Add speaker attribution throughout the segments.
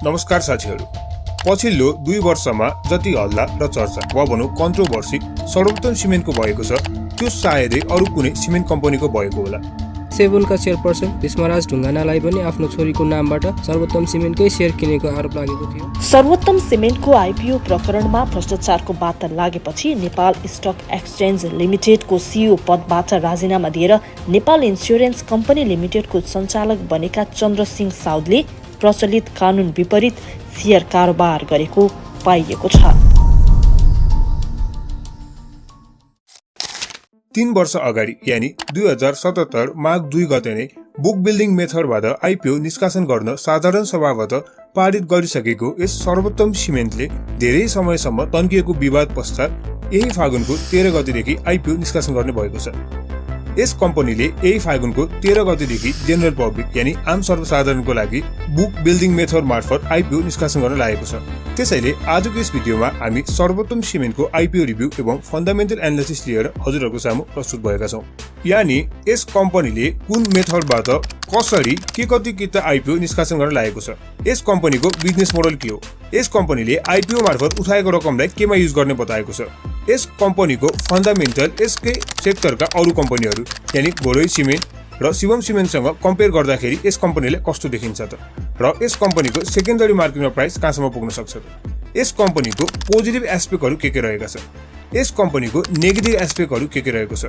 Speaker 1: नमस्कार साथीहरू। पछिल्लो 2 वर्षमा जति हल्ला र चर्चा वा भनौं कन्ट्रोभर्सी सर्वोत्तम सिमेन्टको भएको छ, त्यो सायदै अरु कुनै सिमेन्ट कम्पनीको भएको होला।
Speaker 2: सेबुलका चेयरपर्सन भीष्मराज ढुङ्गानालाई पनि आफ्नो छोरीको नामबाट सर्वोत्तम सिमेन्टकै सेयर किनेको आरोप लागेको थियो।
Speaker 3: सर्वोत्तम सिमेन्टको IPO प्रकरणमा भ्रष्टाचारको बात लागेपछि नेपाल स्टक एक्सचेन्ज लिमिटेडको CEO पदबाट राजीनामा दिएर नेपाल इन्स्योरेन्स कम्पनी लिमिटेडको सञ्चालक बनेका चन्द्रसिंह साउदले प्रचलित कानून विपरीत सेयर कारोबार गरेको पाइएको छ।
Speaker 1: 3 वर्ष अगाडि यानी 2077 माघ 2 गते नै बुक बिल्डिङ मेथडबाट IPO निष्कासन गर्न साधारण सभाबाट पारित गरिसकेको यस सर्वोत्तम सिमेन्टले धेरै समयसम्म तन्किएको विवाद पश्चात यही फागुनको 13 गतेदेखि IPO निष्कासन गर्ने भएको छ। यस कम्पनीले यही फागुनको 13 गतेदेखि जेनरल पब्लिक यानी आम सर्वसाधारणको लागि बुक बिल्डिङ मेथड मार्फत IPO निष्कासन गर्न लागेको छ। त्यसैले आजको यस भिडियोमा हामी सर्वोत्तम सिमेन्टको IPO रिभ्यू एवं फन्डामेन्टल एनालिसिस लिएर हजुरहरूको सामु प्रस्तुत भएका छौं। यानी यस कम्पनीले कुन मेथडबाट कसरी के कति IPO निष्कासन गर्न लागेको छ, यस कम्पनीको बिजनेस मोडल के हो, यस कम्पनीले IPO मार्फत उठाएको रकमलाई केमा युज गर्ने बताएको छ, यस कम्पनीको फन्डामेन्टल यसकै सेक्टरका अरु कम्पनीहरू यानी घोरै सिमेन्ट र शिवम सिमेन्टसँग कम्पेयर गर्दाखेरि यस कम्पनीले कस्तो देखिन्छ त, र यस कम्पनीको सेकेन्डरी मार्केटमा प्राइस कहाँसम्म पुग्न सक्छ त, यस कम्पनीको पोजिटिभ एस्पेक्टहरू के रहेका छन्, यस कम्पनीको नेगेटिभ एस्पेक्टहरू के रहेको छ,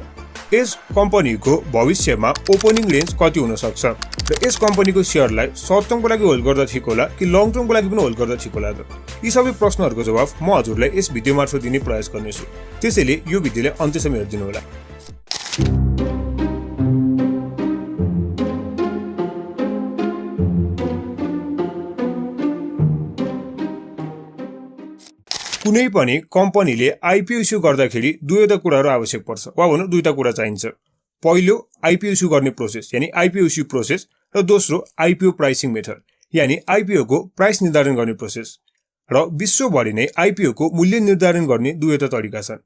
Speaker 1: यस कम्पनीको भविष्यमा ओपनिङ रेन्ज कति हुन सक्छ, र यस कम्पनीको शेयरलाई सर्ट टर्मको लागि होल्ड गर्दा ठिक होला कि लङ टर्मको लागि पनि होल्ड गर्दा ठिक होला त। यी सबै प्रश्नहरूको जवाफ म हजुरलाई यस भिडियो मार्फत दिने प्रयास गर्नेछु। त्यसैले यो भिडियोलाई अन्त्यसम्म हेरिदिनु होला। कुनै पनि कम्पनीले IPO इस्यु गर्दाखेरि दुईवटा कुराहरू आवश्यक पर्छ वा भनौं दुईटा कुरा चाहिन्छ। पहिलो IPO इस्यु गर्ने प्रोसेस यानी IPO इस्यु प्रोसेस, र दोस्रो IPO प्राइसिङ मेथड यानी IPO को प्राइस निर्धारण गर्ने प्रोसेस। र विश्वभरि नै IPO को मूल्य निर्धारण गर्ने दुईवटा तरिका छन्।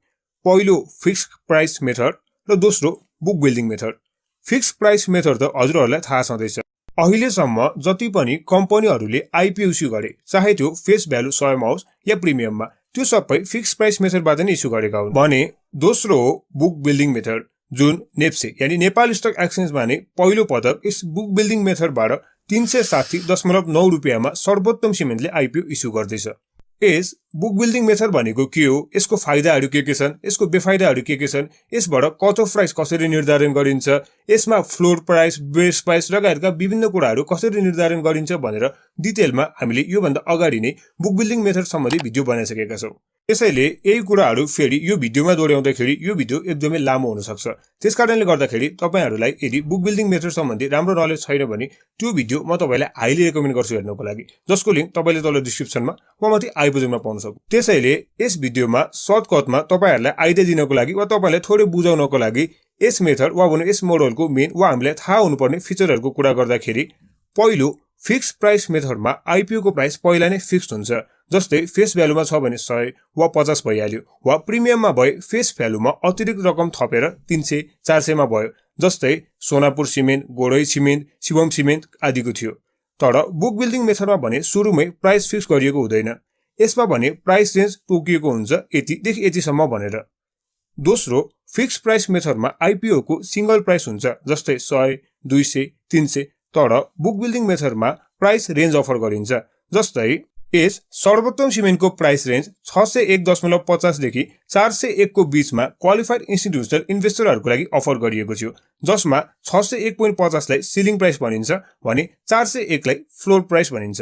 Speaker 1: पहिलो फिक्स प्राइस मेथड र दोस्रो book building method. Fix price method त हजुरहरूलाई थाहा छँदैछ। अहिलेसम्म जति पनि कम्पनीहरूले IPO इस्यु गरे, चाहे त्यो फेस भ्यालु 100 मा होस् या प्रिमियममा, त्यो सबै फिक्स प्राइस मेथडबाट नै इस्यु गरेका हुन्। भने दोस्रो हो बुक बिल्डिङ मेथड, जुन नेप्से यानी नेपाल स्टक एक्सचेन्जमा नै पहिलो पटक यस बुक बिल्डिङ मेथडबाट 360.9 रुपैयाँमा सर्वोत्तम सिमेन्टले IPO इस्यु गर्दैछ। यस बुक बिल्डिङ मेथड भनेको के हो, यसको फाइदाहरू के छन्, यसको बेफाइदाहरू के छन्, यसबाट कट अफ प्राइस कसरी निर्धारण गरिन्छ, यसमा फ्लोर प्राइस, बेस प्राइस लगायतका विभिन्न कुराहरू कसरी निर्धारण गरिन्छ भनेर डिटेलमा हामीले योभन्दा अगाडि नै बुक बिल्डिङ मेथड सम्बन्धी भिडियो बनाइसकेका छौं। त्यसैले यही कुराहरू फेरि यो भिडियोमा दोहोर्याउँदाखेरि यो भिडियो एकदमै लामो हुन सक्छ। त्यसकारणले गर्दाखेरि तपाईहरुलाई यदि बुक बिल्डिङ मेथड सम्बन्धी राम्रो नलेज छैन भने त्यो भिडियो म तपाईलाई हाइली रेकमेन्ड गर्छु हेर्नको लागि, जसको लिंक तपाईले तल डिस्क्रिप्सनमा वा माथि आई बटनमा पाउन सक्नुहुन्छ। त्यसैले यस भिडियोमा सर्टकटमा तपाईहरुलाई आइडिया दिनको लागि वा तपाईलाई थोरै बुझाउनको लागि यस मेथड वा भनौं यस मोडलको मेन वा हामीलाई थाहा हुनुपर्ने फिचरहरुको कुरा गर्दाखेरि, पहिलो फिक्स प्राइस मेथडमा IPO को प्राइस पहिला नै फिक्स्ड हुन्छ। जस्तै फेस भ्यालुमा छ भने 100 वा 50 भइहाल्यो, वा प्रिमियममा भए फेस भ्यालुमा अतिरिक्त रकम थपेर 300 400 मा भयो, जस्तै Sonapur cement, Gorai cement, Shivam cement आदिको थियो। तर बुक बिल्डिङ मेथडमा भने सुरुमै प्राइस फिक्स गरिएको हुँदैन, यसमा भने प्राइस रेन्ज तोकिएको हुन्छ यति देखि यतिसम्म भनेर। दोस्रो फिक्स प्राइस मेथडमा IPO को सिंगल प्राइस हुन्छ, जस्तै 100 200 300, तर बुक बिल्डिङ मेथडमा प्राइस रेन्ज अफर गरिन्छ। जस्तै यस सर्वोत्तम सिमेन्टको प्राइस रेन्ज 601.50 देखि 401 को बीचमा क्वालिफाइड इन्स्टिट्युसनल इन्भेस्टरहरूको लागि अफर गरिएको थियो, जसमा 601.50 लाई सिलिङ प्राइस भनिन्छ भने 401 लाई फ्लोर प्राइस भनिन्छ।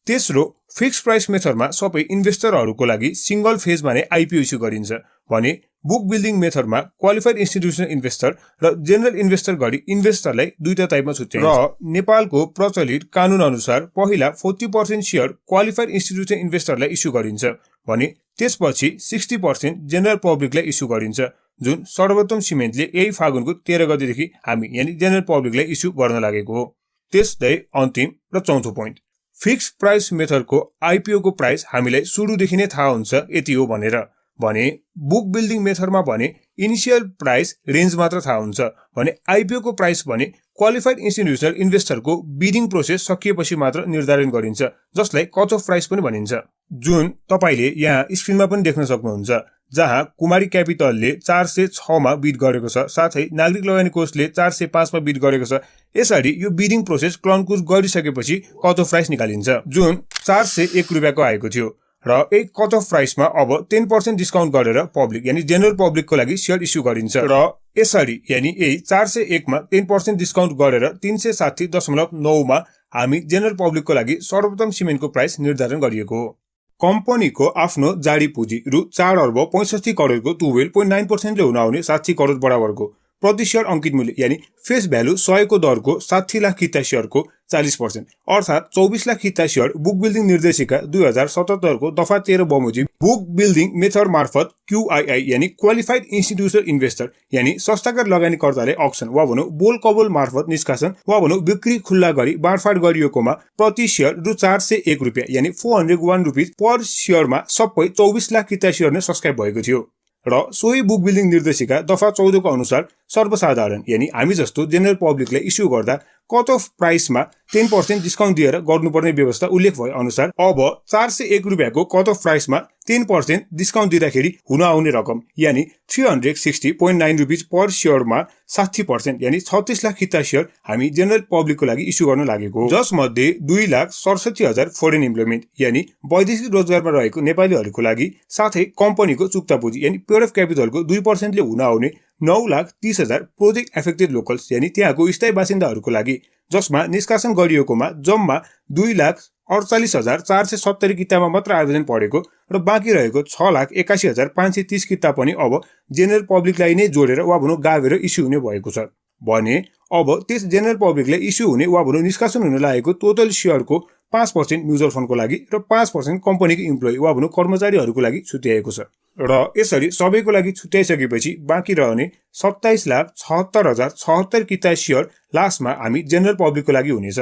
Speaker 1: तेस्रो फिक्स प्राइस मेथडमा सबै इन्भेस्टरहरूको लागि सिंगल फेजमा नै IPO इस्यु गरिन्छ भने बुक बिल्डिङ मेथडमा क्वालिफाइड इन्स्टिट्युसनल इन्भेस्टर र जेनरल इन्भेस्टर गरी इन्भेस्टरलाई दुईटा टाइपमा छुट्याइन्छ। र नेपालको प्रचलित कानून अनुसार पहिला 40% शेयर क्वालिफाइड इन्स्टिट्युसनल इन्भेस्टरलाई इस्यु गरिन्छ भने त्यसपछि 60% जेनरल पब्लिकलाई इस्यु गरिन्छ, जुन सर्वोत्तम सिमेन्टले यही फागुनको 13 गतेदेखि हामी यानी जेनरल पब्लिकलाई इस्यु गर्न लागेको हो। त्यस्तै अन्तिम र चौथो पोइन्ट, फिक्स प्राइस मेथडको IPO को प्राइस हामीलाई सुरुदेखि नै थाहा हुन्छ यति हो भनेर, भने बुक बिल्डिङ मेथडमा भने इनिशियल प्राइस रेन्ज मात्र थाहा हुन्छ भने IPO को प्राइस भने क्वालिफाइड इन्स्टिट्युसनल इन्भेस्टरको बिडिङ प्रोसेस सकिएपछि मात्र निर्धारण गरिन्छ, जसलाई कट अफ प्राइस पनि भनिन्छ, जुन तपाईले यहाँ स्क्रिनमा पनि देख्न सक्नुहुन्छ, जहाँ कुमारी क्यापिटलले 406 मा बिड गरेको छ, साथै नागरिक लगानी कोषले 405 मा बिड गरेको छ। यसरी यो बिडिङ प्रोसेस कन्क्लुड गरिसकेपछि कट अफ प्राइस निकालिन्छ, जुन 401 रुपैयाँको आएको थियो र एक कट अफ प्राइसमा अब 10% डिस्काउन्ट गरेर पब्लिक यानी जेनरल पब्लिकको लागि शेयर इस्यु गरिन्छ र यसरी यानी यही 401 मा 10% डिस्काउन्ट गरेर 360.9 मा हामी जेनरल पब्लिकको लागि सर्वोत्तम सिमेन्टको प्राइस निर्धारण गरिएको हो। कम्पनीको आफ्नो जारी पुँजी रु 4 अर्ब 65 करोडको 12.9% ले हुन आउने 70 करोड बराबरको प्रति शेयर अंकित मूल्य यानी फेस भ्यालु 100 को दरको 60 लाख किता शेयरको 40% अर्थात 24 लाख किता शेयर बुक बिल्डिङ निर्देशिका 2077 को दफा 13 बमोजिम बुक बिल्डिङ मेथड मार्फत QII यानी क्वालिफाइड इन्स्टिट्युसनल इन्भेस्टर यानी संस्थागत लगानीकर्ताले अक्सन वा भनौं बोल कबोल मार्फत निष्कासन वा भनौं बिक्री खुल्ला गरी बाँडफाँड गरिएकोमा प्रति शेयर रु 401 रुपैयाँ यानी 401 रुपीज पर शेयरमा सबै 24 लाख किता शेयर नै सब्स्क्राइब भएको थियो र सोही बुक बिल्डिङ निर्देशिका दफा 14 को अनुसार सर्वसाधारण यानी हामी जस्तो जेनरल पब्लिकलाई इस्यु गर्दा कट अफ प्राइसमा 10% डिस्काउन्ट दिएर गर्नुपर्ने व्यवस्था उल्लेख भए अनुसार अब 401 रुपैयाँको कट अफ प्राइसमा 10% डिस्काउन्ट दिँदाखेरि हुन आउने रकम यानी 360.9 रुपीज पर शेयरमा 60% यानी 36 लाख किता शेयर हामी जेनरल पब्लिकको लागि इस्यु गर्न लागेको हो, जसमध्ये 2,67,000 फरेन इम्प्लोइमेन्ट यानी वैदेशिक रोजगारमा रहेको नेपालीहरूको लागि साथै कम्पनीको चुक्ता पुँजी यानी पेड अफ क्यापिटलको 2% ले हुन आउने 9,30,000 प्रोजेक्ट एफेक्टेड लोकल्स यानी त्यहाँको स्थायी बासिन्दाहरूको लागि, जसमा निष्कासन गरिएकोमा जम्मा 2,48,470 कितामा मात्र आवेदन परेको र बाँकी रहेको 6,81,530 किता पनि अब जेनरल पब्लिकलाई नै जोडेर वा भनौं गावेर इस्यु हुने भएको छ भने अब त्यस जेनरल पब्लिकलाई इस्यु हुने वा भनौं निष्कासन हुन लागेको टोटल शेयरको 5% म्युचुअल फन्डको लागि र 5% कम्पनीको इम्प्लोइ वा भनौं कर्मचारीहरूको लागि छुट्याएको छ र यसरी सबैको लागि छुट्याइसकेपछि बाँकी रहने 27,76,076 किता शेयर लास्टमा हामी जेनरल पब्लिकको लागि हुनेछ।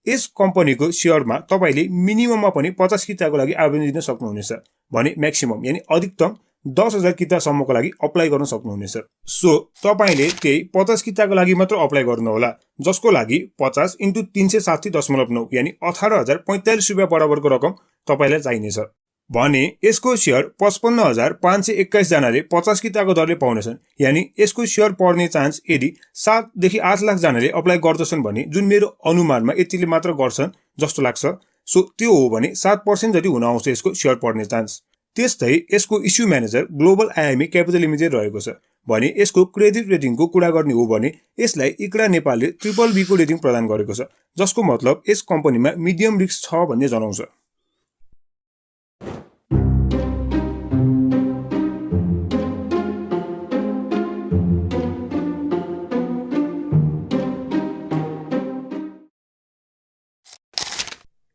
Speaker 1: यस कम्पनीको शेयरमा तपाईले मिनिमममा पनि 50 किताको लागि आवेदन दिन सक्नुहुनेछ भने म्याक्सिमम यानी अधिकतम 10,000 कितासम्मको लागि अप्लाई गर्न सक्नुहुनेछ। सो तपाईले त्यही 50 किताको लागि मात्र अप्लाई गर्नुहोला, जसको लागि 50 × 360.9 यानी 18,045 रुपैयाँ बराबरको रकम तपाईलाई चाहिनेछ भने यसको शेयर 55,521 जनाले 50 किताको दरले पाउनेछन्। यानी यसको शेयर पर्ने चान्स यदि 7 देखि 8 लाख जनाले अप्लाई गर्दछन् भने, जुन मेरो अनुमानमा यतिले मात्र गर्छन् जस्तो लाग्छ, सो त्यो हो भने 7% जति हुन आउँछ यसको शेयर पर्ने चान्स। त्यस्तै यसको issue manager global IMA capital limited रहेको छ भने यसको क्रेडिट रेटिङको कुरा गर्ने हो भने यसलाई इक्रा नेपालले BBB को रेटिङ प्रदान गरेको छ, जसको मतलब यस कम्पनीमा मिडियम रिस्क छ भन्ने जनाउँछ।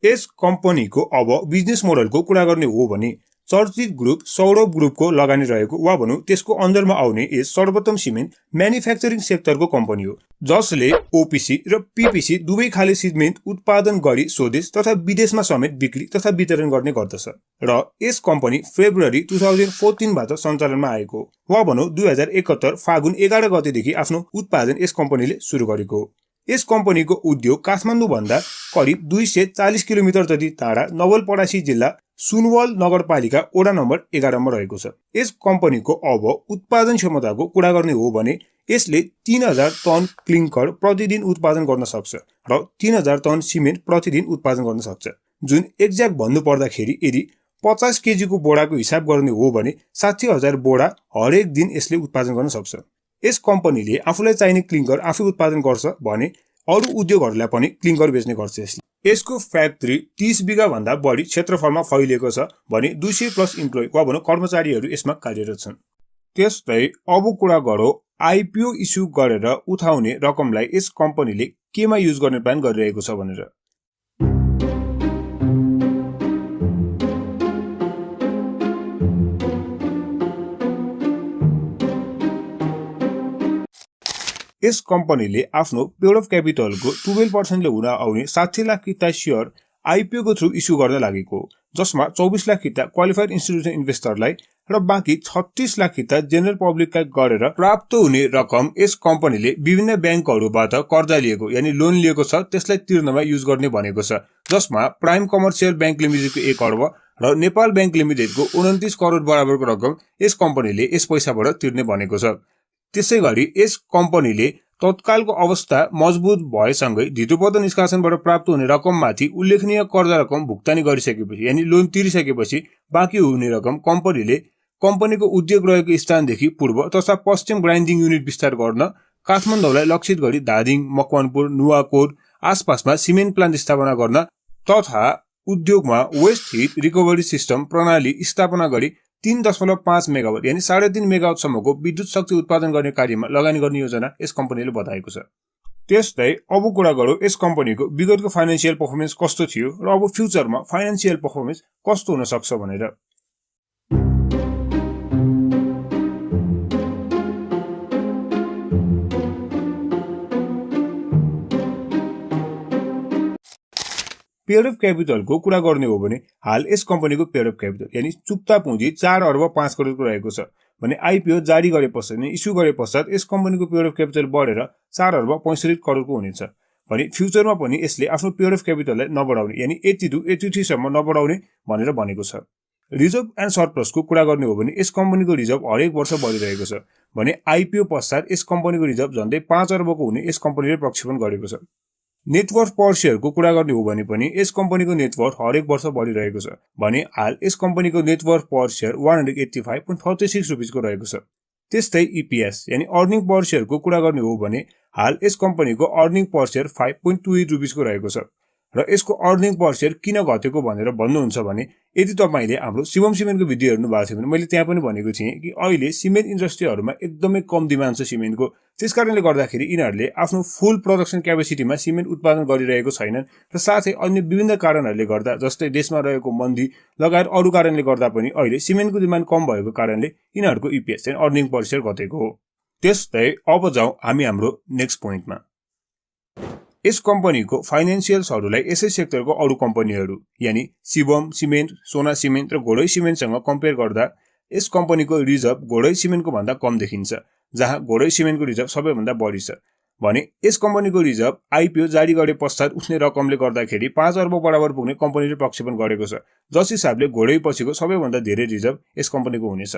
Speaker 1: यस कम्पनीको अब बिजनेस मोडलको कुरा गर्ने हो भने चर्चित ग्रुप सौरभ ग्रुपको लगानी रहेको वा भनौं त्यसको अन्दरमा आउने यस सर्वोत्तम सिमेन्ट म्यानुफ्याक्चरिङ सेक्टरको कम्पनी हो, जसले ओपीसी र पीपीसी दुवै खाले सिमेन्ट उत्पादन गरी स्वदेश तथा विदेशमा समेत बिक्री तथा वितरण गर्ने गर्दछ र यस कम्पनी फेब्रुअरी 2014 बाट सञ्चालनमा आएको वा भनौं 2071 फागुन 11 गतेदेखि आफ्नो उत्पादन यस कम्पनीले सुरु गरेको हो। यस कम्पनीको उद्योग काठमाडौँ भन्दा करिब 240 किलोमिटर जति टाढा नवलपरासी जिल्ला सुनवल नगरपालिका वडा नम्बर 11 मा रहेको छ। यस कम्पनीको अब उत्पादन क्षमताको कुरा गर्ने हो भने यसले 3000 टन क्लिङ्कर प्रतिदिन उत्पादन गर्न सक्छ र 3000 टन सिमेन्ट प्रतिदिन उत्पादन गर्न सक्छ, जुन एक्ज्याक्ट भन्नु पर्दाखेरि यदि 50 केजीको बोराको हिसाब गर्ने हो भने 60,000 बोरा हरेक दिन यसले उत्पादन गर्न सक्छ। यस कम्पनीले आफूलाई चाहिने क्लिङ्कर आफै उत्पादन गर्छ भने अरु उद्योगहरूलाई पनि क्लिङ्कर बेच्ने गर्छ। यसको फ्याक्ट्री 30 बिघा भन्दा बढी क्षेत्रफलमा फैलिएको छ भने 200 प्लस इम्प्लोइ वा भनौं कर्मचारीहरू यसमा कार्यरत छन्। त्यस्तै अब कुरा गरौँ आइपीओ इस्यु गरेर उठाउने रकमलाई यस कम्पनीले केमा युज गर्ने प्लान गरिरहेको छ भनेर। यस कम्पनीले आफ्नो पेड अफ क्यापिटलको 12% ले हुन आउने 60 लाख किता शेयर आइपीओ को थ्रु इस्यु गर्न लागेको, जसमा 24 लाख किता क्वालिफाइड इन्स्टिट्युसनल इन्भेस्टरलाई र बाँकी 36 लाख हिस्सा जेनरल पब्लिकका गरेर प्राप्त हुने रकम यस कम्पनीले विभिन्न ब्याङ्कहरूबाट कर्जा लिएको यानी लोन लिएको छ त्यसलाई तिर्नमा युज गर्ने भनेको छ, जसमा प्राइम कमर्सियल ब्याङ्क लिमिटेडको 1 अर्ब र नेपाल ब्याङ्क लिमिटेडको 29 करोड बराबरको रकम यस कम्पनीले यस पैसाबाट तिर्ने भनेको छ। त्यसैगरी यस कम्पनीले तत्कालको अवस्था मजबुत भएसँगै धितोपत्तो निष्कासनबाट प्राप्त हुने रकममाथि उल्लेखनीय कर्जा रकम भुक्तानी गरिसकेपछि यानी लोन तिरिसकेपछि बाँकी हुने रकम कम्पनीले कम्पनीको उद्योग रहेको स्थानदेखि पूर्व तथा पश्चिम ग्राइन्डिङ युनिट विस्तार गर्न काठमाडौँलाई लक्षित गरी धादिङ, मकवानपुर, नुवाकोट आसपासमा सिमेन्ट प्लान्ट स्थापना गर्न तथा उद्योगमा वेस्ट हिट रिकभरी सिस्टम प्रणाली स्थापना गरी 3.5 मेगावाट यानी 3.5 मेगावाटसम्मको विद्युत शक्ति उत्पादन गर्ने कार्यमा लगानी गर्ने योजना यस कम्पनीले बताएको छ। त्यस्तै अब कुरा गरौँ यस कम्पनीको विगतको फाइनान्शियल पर्फर्मेन्स कस्तो थियो र अब फ्युचरमा फाइनान्शियल पर्फर्मेन्स कस्तो हुन सक्छ भनेर। पेयर अफ क्यापिटलको कुरा गर्ने हो भने हाल यस कम्पनीको पेयर अफ क्यापिटल यानी चुक्ता पुँजी 4 अर्ब 5 करोडको रहेको छ भने आइपिओ जारी गरे पश्चात यानी इस्यु गरे पश्चात यस कम्पनीको पेयर अफ क्यापिटल बढेर 4 अर्ब 65 करोडको हुनेछ भने फ्युचरमा पनि यसले आफ्नो पेयर अफ क्यापिटललाई नबढाउने यानी 82, 83 सम्म नबढाउने भनेर भनेको छ। रिजर्भ एन्ड सरप्लसको कुरा गर्ने हो भने यस कम्पनीको रिजर्भ हरेक वर्ष बढिरहेको छ भने आइपिओ पश्चात यस कम्पनीको रिजर्भ झन्डै 5 अर्बको हुने यस कम्पनीले प्रक्षेपण गरेको छ। नेटवर्थ पर शेयरको कुरा गर्ने हो भने पनि यस कम्पनीको नेटवर्थ हरेक वर्ष बढिरहेको छ भने हाल यस कम्पनीको नेटवर्थ पर शेयर 185.46 रुपिसको रहेको छ। त्यस्तै इपीएस यानी अर्निङ पर शेयरको कुरा गर्ने हो भने हाल यस कम्पनीको अर्निङ पर शेयर 5.28 रुपिसको रहेको छ र यसको अर्निङ पर शेयर किन घटेको भनेर भन्नुहुन्छ भने यदि तपाईले हाम्रो शिवम सिमेन्टको भिडियो हेर्नु भएको थियो भने मैले त्यहाँ पनि भनेको थिएँ कि अहिले सिमेन्ट इन्डस्ट्रीहरुमा एकदमै कम डिमान्ड छ सिमेन्टको, त्यसकारणले गर्दाखेरि यिनीहरूले आफ्नो फुल प्रोडक्सन क्यापेसिटीमा सिमेन्ट उत्पादन गरिरहेको छैनन् र साथै अन्य विभिन्न कारणहरूले गर्दा जस्तै देशमा रहेको मन्दी लगायत अरू कारणले गर्दा पनि अहिले सिमेन्टको डिमान्ड कम भएको कारणले यिनीहरूको इपीएस यानी अर्निङ पर शेयर घटेको हो। त्यस्तै अब जाउँ हामी हाम्रो नेक्स्ट पोइन्टमा। यस कम्पनीको फाइनान्शियल्सहरूलाई यसै सेक्टरको अरू कम्पनीहरू यानी शिवम सिमेन्ट, सोना सिमेन्ट र घोडै सिमेन्टसँग कम्पेयर गर्दा यस कम्पनीको रिजर्भ घोडै सिमेन्टको भन्दा कम देखिन्छ, जहाँ घोडै सिमेन्टको रिजर्भ सबैभन्दा बढी छ भने यस कम्पनीको रिजर्भ आइपिओ जारी गरे पश्चात उठ्ने रकमले गर्दाखेरि 5 अर्ब बराबर पुग्ने कम्पनीले प्रक्षेपण गरेको छ, जस हिसाबले घोडै पछिको सबैभन्दा धेरै रिजर्भ यस कम्पनीको हुनेछ।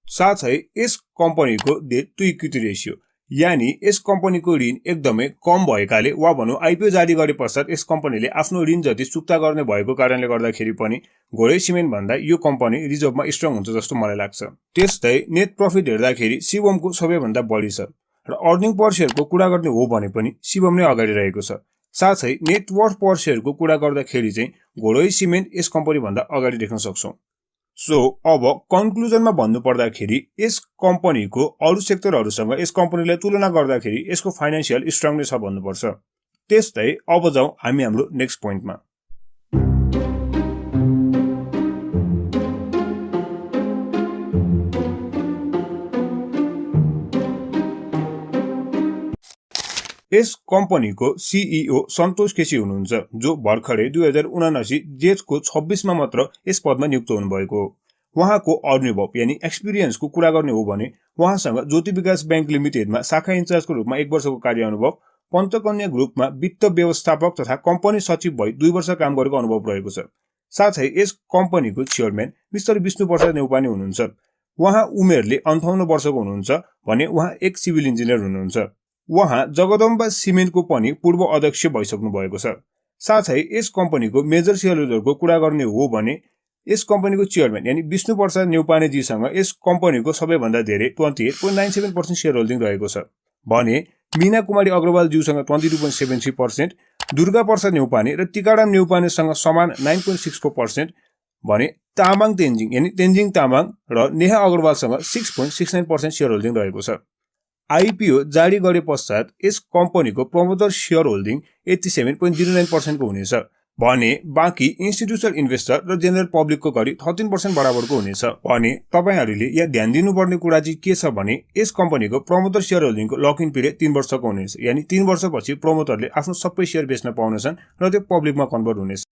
Speaker 1: साथै यस कम्पनीको डेट टु इक्विटी रेशियो यानी यस कम्पनीको ऋण एकदमै कम भएकाले वा भनौँ आइपिओ जारी गरे पश्चात यस कम्पनीले आफ्नो ऋण जति चुक्ता गर्ने भएको कारणले गर्दाखेरि पनि घोडै सिमेन्ट भन्दा यो कम्पनी रिजर्भमा स्ट्रङ हुन्छ जस्तो मलाई लाग्छ। त्यस्तै नेट प्रफिट हेर्दाखेरि शिवमको सबैभन्दा बढी छ र अर्निङ पर शेयरको कुरा गर्ने हो भने पनि शिवम नै अगाडि रहेको छ। साथै नेटवर्थ पर शेयरको कुरा गर्दाखेरि चाहिँ घोडै सिमेन्ट यस कम्पनी भन्दा अगाडि देख्न सक्छौं। सो अब कन्क्लुजनमा भन्नु पर्दाखेरि यस कम्पनीको अरू सेक्टरहरूसँग यस कम्पनीलाई तुलना गर्दाखेरि यसको फाइनान्शियल स्ट्रङ नै छ भन्नुपर्छ। त्यस्तै अब जाउँ हामी हाम्रो नेक्स्ट पोइन्टमा। यस कम्पनीको सीईओ सन्तोष केसी हुनुहुन्छ जो भर्खरै 2079 जेठको 26 मा मात्र यस पदमा नियुक्त हुनुभएको हो। उहाँको अनुभव यानी एक्सपिरियन्सको कुरा गर्ने हो भने उहाँसँग ज्योति विकास ब्याङ्क लिमिटेडमा शाखा इन्चार्जको रूपमा 1 वर्षको कार्य अनुभव, पञ्चकन्या ग्रुपमा वित्त व्यवस्थापक तथा कम्पनी सचिव भई 2 वर्ष काम गरेको अनुभव रहेको छ। साथै यस कम्पनीको चेयरम्यान मिस्टर विष्णुप्रसाद नेउपाने हुनुहुन्छ। उहाँ उमेरले 58 वर्षको हुनुहुन्छ भने उहाँ एक सिभिल इन्जिनियर हुनुहुन्छ। उहाँ जगदम्बा सिमेन्टको पनि पूर्व अध्यक्ष भइसक्नु भएको छ। साथै यस कम्पनीको मेजर सेयरहोल्डरको कुरा गर्ने हो भने यस कम्पनीको चेयरम्यान यानी विष्णुप्रसाद नेउपाने जीसँग यस कम्पनीको सबैभन्दा धेरै 28.97% सेयर होल्डिङ रहेको छ भने मीना कुमारी अग्रवाल ज्यूसँग 22.73%, दुर्गा प्रसाद नेउपाने र टिकाराम नेउपानेसँग समान 9.64% भने तामाङ तेन्जिङ यानी तेन्जिङ तामाङ र नेहा अग्रवालसँग 6.69% सेयर होल्डिङ रहेको छ। आइपिओ जारी गरे पश्चात यस कम्पनीको प्रमोटर सेयर होल्डिङ 87.09% को हुनेछ भने बाँकी इन्स्टिट्युसनल इन्भेस्टर र जेनरल पब्लिकको गरी 13% बराबरको हुनेछ भने तपाईहरूले यहाँ ध्यान दिनुपर्ने कुरा चाहिँ के छ भने यस कम्पनीको प्रमोटर सेयर होल्डिङको लक इन पिरियड 3 वर्षको हुनेछ यानी 3 वर्षपछि प्रमोटरले आफ्नो सबै सेयर बेच्न पाउनेछन् र त्यो पब्लिकमा कन्भर्ट हुनेछ।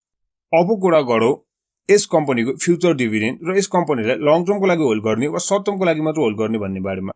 Speaker 1: अब कुरा गरौँ यस कम्पनीको फ्युचर डिभिडेन्ड र यस कम्पनीलाई लङ टर्मको लागि होल्ड गर्ने वा सर्ट टर्मको लागि मात्र होल्ड गर्ने भन्ने बारेमा।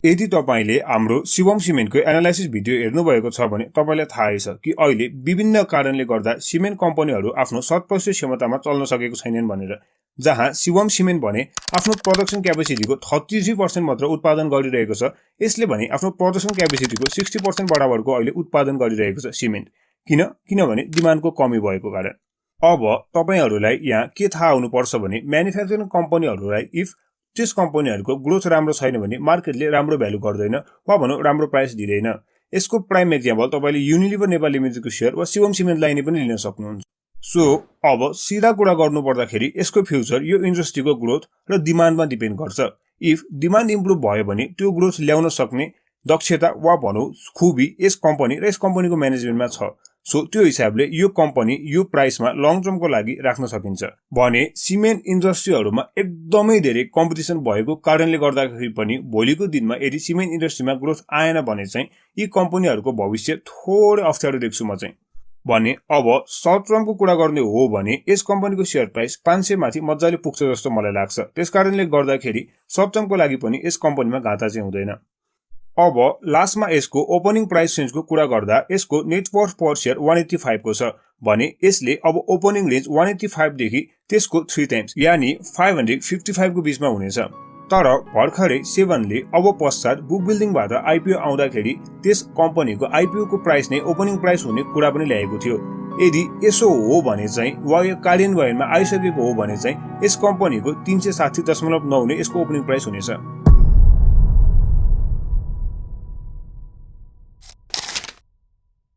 Speaker 1: यदि तपाईले हाम्रो शिवम सिमेन्टको एनालाइसिस भिडियो हेर्नुभएको छ भने तपाईलाई थाहै छ कि अहिले विभिन्न कारणले गर्दा सिमेन्ट कम्पनीहरू आफ्नो 100% क्षमतामा चल्न सकेको छैनन् भनेर, जहाँ शिवम सिमेन्ट भने आफ्नो प्रोडक्सन क्यापेसिटीको 33% मात्र उत्पादन गरिरहेको छ, यसले भने आफ्नो प्रोडक्सन क्यापेसिटीको 60% बराबरको अहिले उत्पादन गरिरहेको छ सिमेन्ट। किनभने डिमान्डको कमी भएको कारण। अब तपाईहरुलाई यहाँ के थाहा हुनुपर्छ भने म्यानुफ्याक्चरिङ कम्पनीहरूलाई इफ त्यस कम्पनीहरूको ग्रोथ राम्रो छैन भने मार्केटले राम्रो भ्यालु गर्दैन वा भनौं राम्रो प्राइस दिँदैन। यसको प्राइम एक्जाम्पल तपाईले युनिलिभर नेपाल लिमिटेडको शेयर वा शिवम सिमेन्टलाई नै पनि लिन सक्नुहुन्छ। सो अब सिधा कुरा गर्नु पर्दाखेरि यसको फ्युचर यो इन्डस्ट्रीको ग्रोथ र डिमान्डमा डिपेन्ड गर्छ। इफ डिमान्ड इम्प्रुभ भयो भने त्यो ग्रोथ ल्याउन सक्ने दक्षता वा भनौं खुबी यस कम्पनी र यस कम्पनीको म्यानेजमेन्टमा छ। सो त्यो हिसाबले यो कम्पनी यो प्राइसमा लङ टर्मको लागि राख्न सकिन्छ। भने सिमेन्ट इन्डस्ट्रीहरुमा एकदमै धेरै कम्पिटिसन भएको कारणले गर्दाखेरि पनि भोलिको दिनमा यदि सिमेन्ट इन्डस्ट्रीमा ग्रोथ आएन भने चाहिँ यी कम्पनीहरुको भविष्य थोरै अप्ठ्यारो देख्छु म चाहिँ। भने अब सर्ट टर्मको कुरा गर्ने हो भने यस कम्पनीको शेयर प्राइस 500 माथि मज्जाले पुग्छ जस्तो मलाई लाग्छ। त्यसकारणले गर्दाखेरि सर्ट टर्मको लागि पनि यस कम्पनीमा घाटा चाहिँ हुँदैन। अब लास्टमा यसको ओपनिङ प्राइस रेन्जको कुरा गर्दा यसको नेट वर्थ पर शेयर 185 को छ भने यसले अब ओपनिङ रेन्ज 185 देखि त्यसको 3 टाइम्स यानी 555 को बीचमा हुनेछ। तर भर्खरै सेभनले अब पश्चात बुक बिल्डिङबाट आइपीओ आउँदाखेरि त्यस कम्पनीको आइपीओ को प्राइस नै ओपनिङ प्राइस हुने कुरा पनि ल्याएको थियो। यदि यसो हो भने चाहिँ वा यो कार्यान्वयनमा आइसकेको हो भने चाहिँ यस कम्पनीको 360.9 नै यसको ओपनिङ प्राइस हुनेछ।